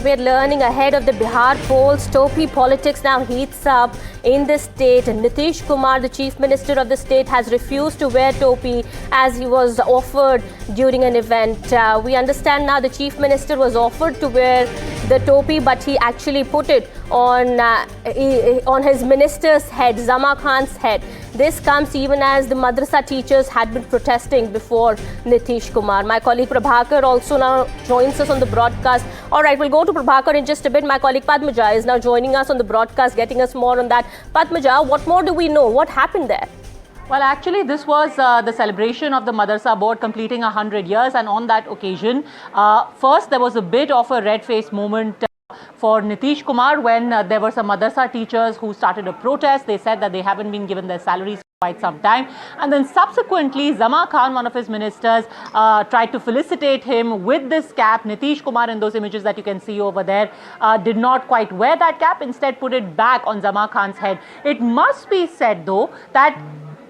We're learning ahead of the Bihar polls. Topi politics now heats up in the state. Nitish Kumar, the chief minister of the state, has refused to wear topi as he was offered during an event. We understand now the chief minister was offered to wear the topi, but he actually put it on his minister's head, Zama Khan's head. This comes even as the madrasa teachers had been protesting before Nitish Kumar. My colleague Prabhakar also now joins us on the broadcast. All right, we'll go to Prabhakar in just a bit. My colleague Padmaja is now joining us on the broadcast, getting us more on that. Padmaja, what more do we know? What happened there? Well, actually, this was the celebration of the Madrasa board completing 100 years. And on that occasion, first there was a bit of a red-faced moment for Nitish Kumar when there were some madrasa teachers who started a protest. They said that they haven't been given their salaries for quite some time. And then subsequently, Zama Khan, one of his ministers, tried to felicitate him with this cap. Nitish Kumar, in those images that you can see over there, did not quite wear that cap, instead put it back on Zama Khan's head. It must be said, though, that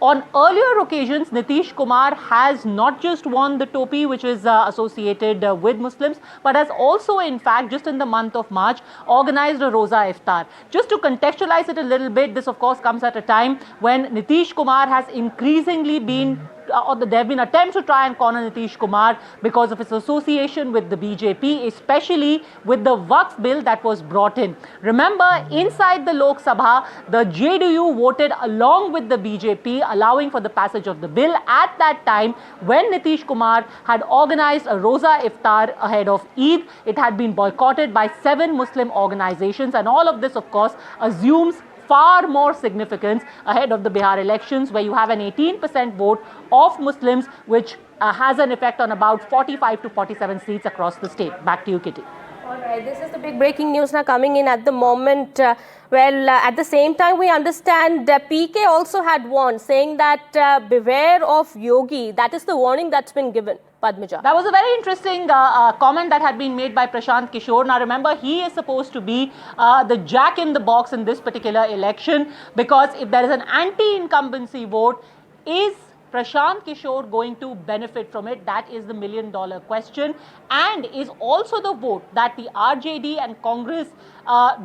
on earlier occasions, Nitish Kumar has not just worn the topi, which is associated with Muslims, but has also, in fact, just in the month of March, organized a Roza Iftar. Just to contextualize it a little bit, this of course comes at a time when Nitish Kumar has increasingly been there have been attempts to try and corner Nitish Kumar because of his association with the BJP, especially with the Waqf bill that was brought in. Remember, inside the Lok Sabha, the JDU voted along with the BJP, allowing for the passage of the bill at that time when Nitish Kumar had organized a Roza Iftar ahead of Eid. It had been boycotted by 7 Muslim organizations, and all of this, of course, assumes far more significance ahead of the Bihar elections, where you have an 18% vote of Muslims, which has an effect on about 45 to 47 seats across the state. Back to you, Kitty. All right, this is the big breaking news now coming in at the moment. At the same time, we understand PK also had warned, saying that beware of Yogi. That is the warning that's been given. Padmaja. That was a very interesting comment that had been made by Prashant Kishore. Now remember, he is supposed to be the jack in the box in this particular election, because if there is an anti-incumbency vote, is Prashant Kishore going to benefit from it? That is the million-dollar question. And is also the vote that the RJD and Congress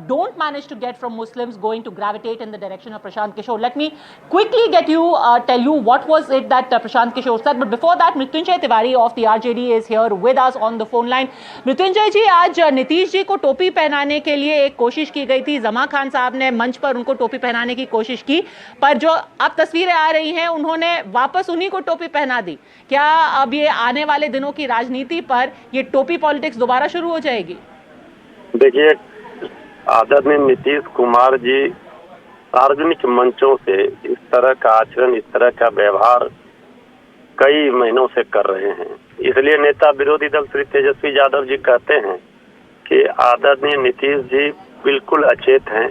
don't manage to get from Muslims going to gravitate in the direction of Prashant Kishore? Let me quickly tell you what was it that Prashant Kishore said. But before that, Mrityunjay Tiwari of the RJD is here with us on the phone line. Mrityunjay ji, आज नीतीश जी को टोपी पहनाने के लिए एक कोशिश की गई थी. जमा खान साहब ने मंच पर उनको टोपी पहनाने की कोशिश की, पर जो अब तस्वीरें आ रही हैं, उन्होंने वापस उन्हीं को टोपी पहना दी. क्या अब ये आने वाले दिनों की राजनीति पर ये टोपी पॉलिटिक्स दोबारा शुरू हो जाएगी? देखिए, आदरणीय नीतीश कुमार जी सार्वजनिक मंचों से इस तरह का आचरण, इस तरह का व्यवहार कई महीनों से कर रहे हैं. इसलिए नेता विरोधी दल श्री तेजस्वी यादव जी कहते हैं कि आदरणीय नीतीश जी बिल्कुल अचेत हैं.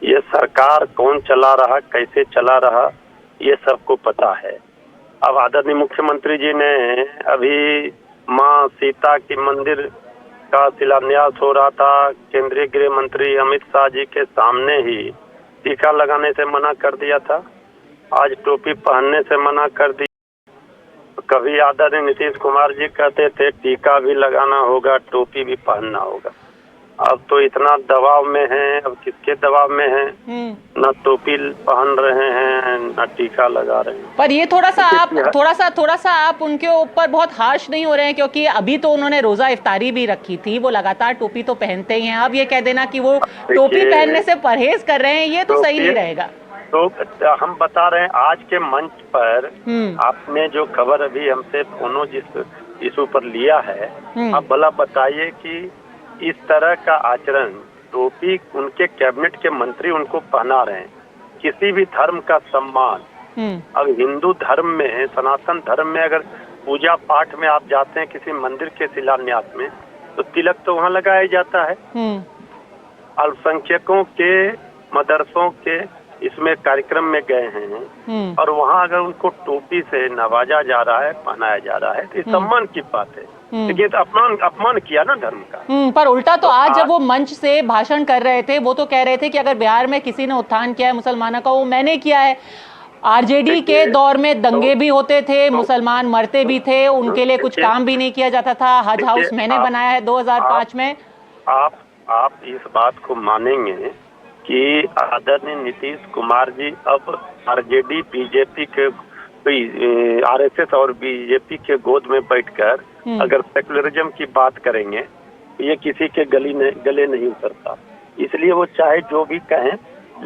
ये सरकार कौन चला रहा, कैसे चला रहा, ये सबको पता है. अब आदरणीय मुख्यमंत्री जी ने अभी मां सीता की मंदिर का शिलान्यास हो रहा था, केंद्रीय गृह मंत्री अमित शाह जी के सामने ही टीका लगाने से मना कर दिया था. आज टोपी पहनने से मना कर दिया. कभी आदरणीय नीतीश कुमार जी कहते थे टीका भी लगाना होगा, टोपी भी पहनना होगा. अब तो इतना दबाव में हैं. अब किसके दबाव में हैं? न टोपी पहन रहे हैं, न टीका लगा रहे हैं. पर ये थोड़ा सा आप उनके ऊपर बहुत हार्श नहीं हो रहे हैं? क्योंकि अभी तो उन्होंने रोजा इफ्तारी भी रखी थी, वो लगातार टोपी तो पहनते ही हैं. अब ये कह देना कि वो टोपी पहनने से परहेज कर रहे हैं, ये तो सही नहीं रहेगा. तो हम बता रहे हैं, आज के मंच पर आपने जो खबर अभी हमसे फोनो जिस इशू पर लिया है, आप भला बताइए कि इस तरह का आचरण, टोपी उनके कैबिनेट के मंत्री उनको पहना रहे हैं. किसी भी धर्म का सम्मान, अब हिंदू धर्म में, सनातन धर्म में अगर पूजा पाठ में आप जाते हैं किसी मंदिर के शिलान्यास में, तो तिलक तो वहाँ लगाया जाता है. अल्पसंख्यकों के मदरसों के इसमें कार्यक्रम में गए हैं और वहाँ अगर उनको टोपी से नवाजा जा रहा है, पहनाया जा रहा है, तो ये सम्मान की बात है. देखिए, तो अपमान किया ना धर्म का. पर उल्टा तो आज जब वो मंच से भाषण कर रहे थे, वो तो कह रहे थे कि अगर बिहार में किसी ने उत्थान किया है मुसलमानों का, वो मैंने किया है. आरजेडी के दौर में दंगे भी होते थे, मुसलमान मरते भी थे, उनके लिए कुछ काम भी नहीं किया जाता था. हज हाउस मैंने बनाया है 2005 में. आप इस बात को मानेंगे कि आदरणीय नीतीश कुमार जी अब आरजेडी बीजेपी के आरएसएस और बीजेपी के गोद में बैठकर अगर सेकुलरिज्म की बात करेंगे ये किसी के गले नहीं उतरता। इसलिए वो चाहे जो भी कहें,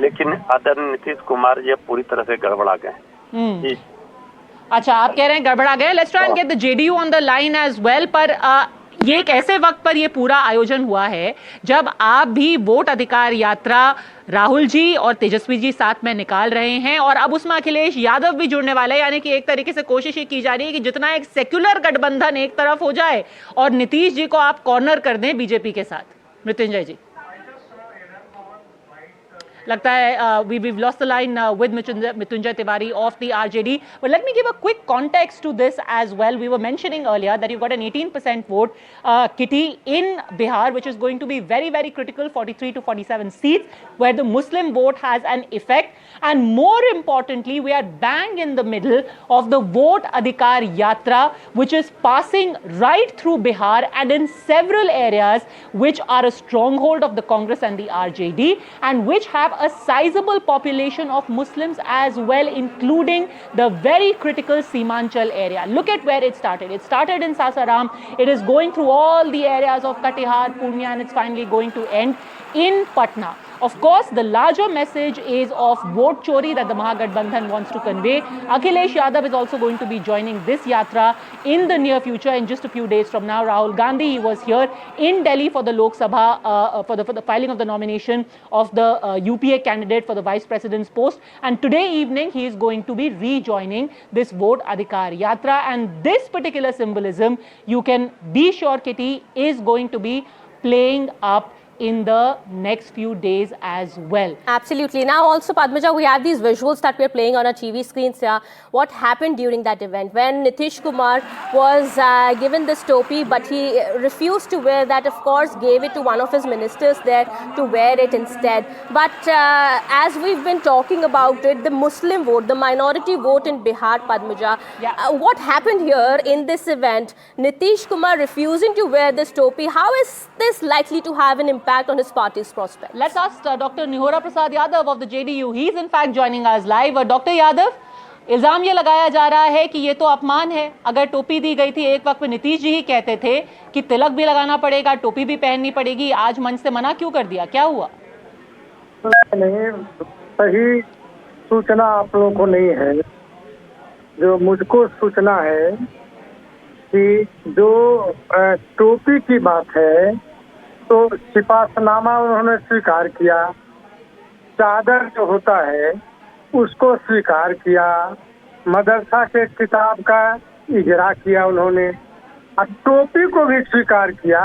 लेकिन आदरणीय नीतीश कुमार जी अब पूरी तरह से गड़बड़ा गए। अच्छा, आप कह रहे हैं गड़बड़ा गए। Let's try and get the JDU on the line as well. पर ये एक ऐसे वक्त पर ये पूरा आयोजन हुआ है जब आप भी वोट अधिकार यात्रा राहुल जी और तेजस्वी जी साथ में निकाल रहे हैं, और अब उसमें अखिलेश यादव भी जुड़ने वाला है। यानी कि एक तरीके से कोशिश ये की जा रही है कि जितना एक सेक्युलर गठबंधन एक तरफ हो जाए और नीतीश जी को आप कॉर्नर कर दें बीजेपी के साथ। मृत्युंजय जी, लगता है we've lost the line with Mrityunjay Tiwari of the RJD. But let me give a quick context to this as well. We were mentioning earlier that you've got an 18% vote, Kitty, in Bihar, which is going to be very, very critical, 43 to 47 seats, where the Muslim vote has an effect. And more importantly, we are bang in the middle of the Vote Adhikar Yatra, which is passing right through Bihar and in several areas which are a stronghold of the Congress and the RJD, and which have a sizable population of Muslims as well, including the very critical Simanchal area. Look at where it started. It started in Sasaram. It is going through all the areas of Katihar, Purnia, and it's finally going to end in Patna. Of course, the larger message is of vote chori that the Mahagathbandhan wants to convey. Akhilesh Yadav is also going to be joining this yatra in the near future, in just a few days from now. Rahul Gandhi, he was here in Delhi for the Lok Sabha, for the filing of the nomination of the UPA candidate for the vice president's post. And today evening, he is going to be rejoining this Vote Adhikar Yatra. And this particular symbolism, you can be sure, Kitty, is going to be playing up in the next few days as well. Absolutely. Now also, Padmaja, we have these visuals that we are playing on our TV screens here. What happened during that event when Nitish Kumar was given this topi, but he refused to wear that, of course, gave it to one of his ministers there to wear it instead. But as we've been talking about it, the Muslim vote, the minority vote in Bihar, Padmaja, what happened here in this event, Nitish Kumar refusing to wear this topi, how is this likely to have an impact on his party's prospects? Let's ask Dr. Nihora Prasad Yadav of the JDU. He's in fact joining us live. Dr. Yadav, इल्जाम ये लगाया जा रहा है कि ये तो अपमान है। अगर टोपी दी गई थी, एक वक्त में नीतीश जी ही कहते थे कि तिलक भी लगाना पड़ेगा, टोपी भी पहननी पड़ेगी, आज मंच से मना क्यों कर दिया, क्या हुआ? नहीं, सही सूचना आप लोगों को नहीं है। जो मुझको सूचना है कि जो टोपी की बात है तो सिपाहीनामा उन्होंने स्वीकार किया, चादर जो होता है उसको स्वीकार किया, मदरसा के किताब का इजरा किया उन्होंने, और टोपी को भी स्वीकार किया,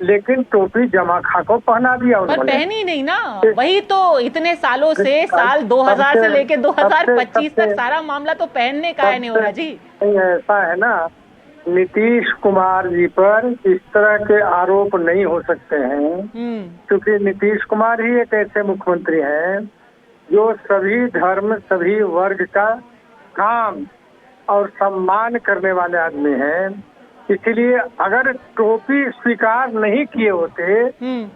लेकिन टोपी जमा खा को पहना दिया उन्होंने। पर पहनी नहीं ना, वही तो इतने सालों से, साल 2000 से लेके 2025 तक सारा मामला तो पहनने का है। निहोरा जी, ऐसा है ना, नीतीश कुमार जी पर इस तरह के आरोप नहीं हो सकते हैं, क्योंकि नीतीश कुमार ही एक ऐसे मुख्यमंत्री हैं जो सभी धर्म, सभी वर्ग का काम और सम्मान करने वाले आदमी हैं। इसलिए अगर टोपी स्वीकार नहीं किए होते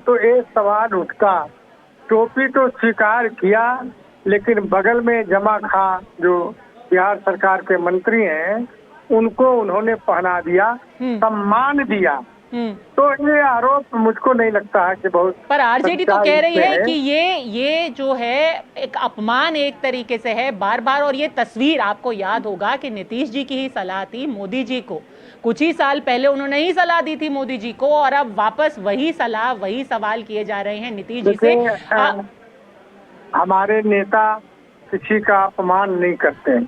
तो ये सवाल उठता। टोपी तो स्वीकार किया, लेकिन बगल में जमा खा जो बिहार सरकार के मंत्री हैं उनको उन्होंने पहना दिया, सम्मान दिया। तो ये आरोप मुझको नहीं लगता है कि बहुत। पर आरजेडी तो कह रही है कि ये जो है एक अपमान एक तरीके से है बार बार। और ये तस्वीर आपको याद होगा कि नीतीश जी की ही सलाह थी मोदी जी को, कुछ ही साल पहले उन्होंने ही सलाह दी थी मोदी जी को, और अब वापस वही सलाह, वही सवाल किए जा रहे हैं नीतीश जी से। हमारे नेता किसी का अपमान नहीं करते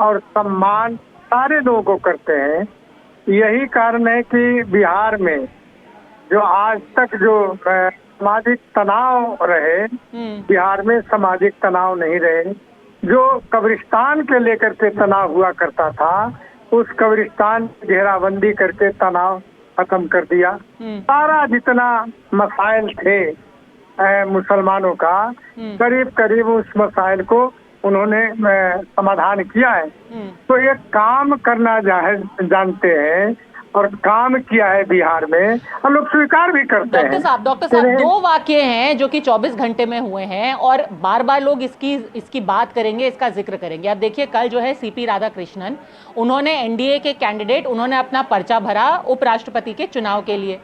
और सम्मान सारे लोगों को करते हैं। यही कारण है कि बिहार में जो आज तक जो सामाजिक तनाव रहे, बिहार में सामाजिक तनाव नहीं रहे। जो कब्रिस्तान के लेकर के तनाव हुआ करता था, उस कब्रिस्तान घेराबंदी करके तनाव खत्म कर दिया। सारा जितना मसाइल थे मुसलमानों का, करीब करीब उस मसाइल को उन्होंने समाधान किया है। तो ये काम करना जानते हैं और काम किया है बिहार में, हम लोग स्वीकार भी करते हैं। डॉक्टर साहब, दो वाकये हैं जो कि 24 घंटे में हुए हैं और बार बार लोग इसकी बात करेंगे, इसका जिक्र करेंगे। आप देखिए, कल जो है सीपी राधाकृष्णन, उन्होंने एनडीए के कैंडिडेट, उन्होंने अपना पर्चा भरा उपराष्ट्रपति के चुनाव के लिए।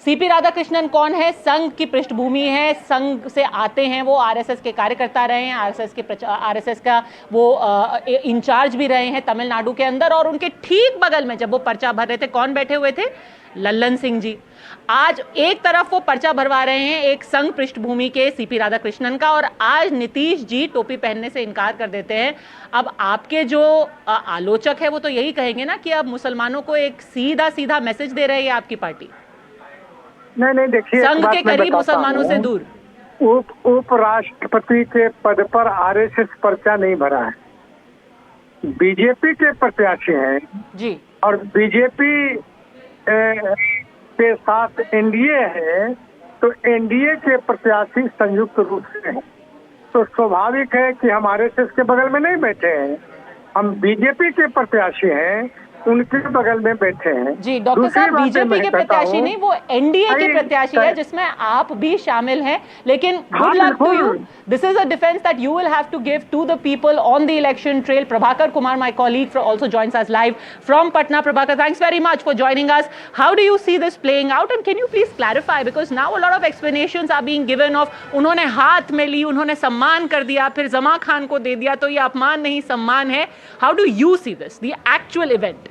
सीपी राधाकृष्णन कौन है? संघ की पृष्ठभूमि है, संघ से आते हैं, वो आरएसएस के कार्यकर्ता रहे हैं, आरएसएस का वो इंचार्ज भी रहे हैं तमिलनाडु के अंदर। और उनके ठीक बगल में जब वो पर्चा भर रहे थे, कौन बैठे हुए थे? लल्लन सिंह जी। आज एक तरफ वो पर्चा भरवा रहे हैं एक संघ पृष्ठभूमि के सीपी राधाकृष्णन का, और आज नीतीश जी टोपी पहनने से इनकार कर देते हैं। अब आपके जो आलोचक है वो तो यही कहेंगे ना कि अब मुसलमानों को एक सीधा सीधा मैसेज दे रही है आपकी पार्टी, नहीं देखिए, संघ के करीब, मुसलमानों से दूर। उपराष्ट्रपति के पद पर आरएसएस पर्चा नहीं भरा है, बीजेपी के प्रत्याशी हैं जी, और बीजेपी के साथ एनडीए है, तो एनडीए के प्रत्याशी संयुक्त रूप से हैं, तो स्वाभाविक है कि हम आरएसएस के बगल में नहीं बैठे हैं, हम बीजेपी के प्रत्याशी हैं, उनके बगल में बैठे हैं। जी डॉक्टर साहब, बीजेपी के प्रत्याशी नहीं, वो एनडीए के प्रत्याशी है जिसमें आप भी शामिल हैं। लेकिन good luck to you, this is a defence that you will have to give to the people on the election trail. Prabhakar Kumar, my colleague, also joins us live from Patna. Prabhakar, thanks very much for joining us. How do you see this playing out, and can you please clarify, because now a lot of explanations are being given of उन्होंने हाथ में ली, उन्होंने सम्मान कर दिया, फिर जमा खान को दे दिया, तो ये अपमान नहीं सम्मान है। How do you see this, the actual event?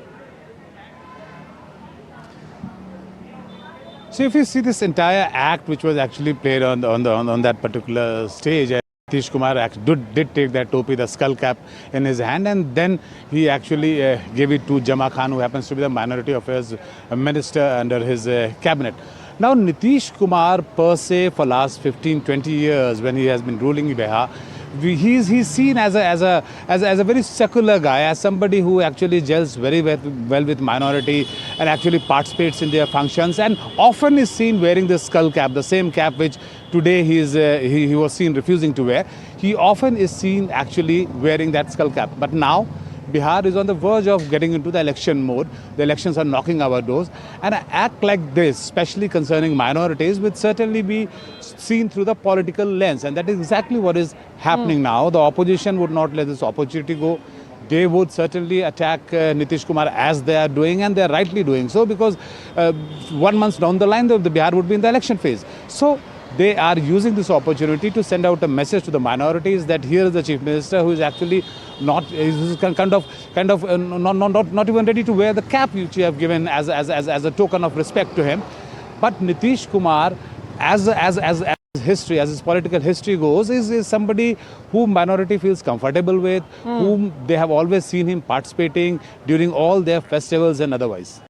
So if you see this entire act which was actually played on that particular stage, Nitish Kumar did take that topi, the skull cap in his hand, and then he actually gave it to Jama Khan, who happens to be the minority affairs minister under his cabinet. Now Nitish Kumar per se, for last 15-20 years when he has been ruling Bihar, he's seen as a very secular guy, as somebody who actually gels very well with minority and actually participates in their functions, and often is seen wearing the skull cap, the same cap which today he was seen refusing to wear. He often is seen actually wearing that skull cap. But now Bihar is on the verge of getting into the election mode. The elections are knocking our doors, and an act like this, especially concerning minorities, would certainly be seen through the political lens, and that is exactly what is happening now. The opposition would not let this opportunity go. They would certainly attack Nitish Kumar, as they are doing, and they are rightly doing so, because 1 month down the line, the Bihar would be in the election phase. So they are using this opportunity to send out a message to the minorities that here is the chief minister who is actually not even ready to wear the cap which you have given as a token of respect to him. But Nitish Kumar, as history, as his political history goes, is somebody whom minority feels comfortable with, whom they have always seen him participating during all their festivals and otherwise.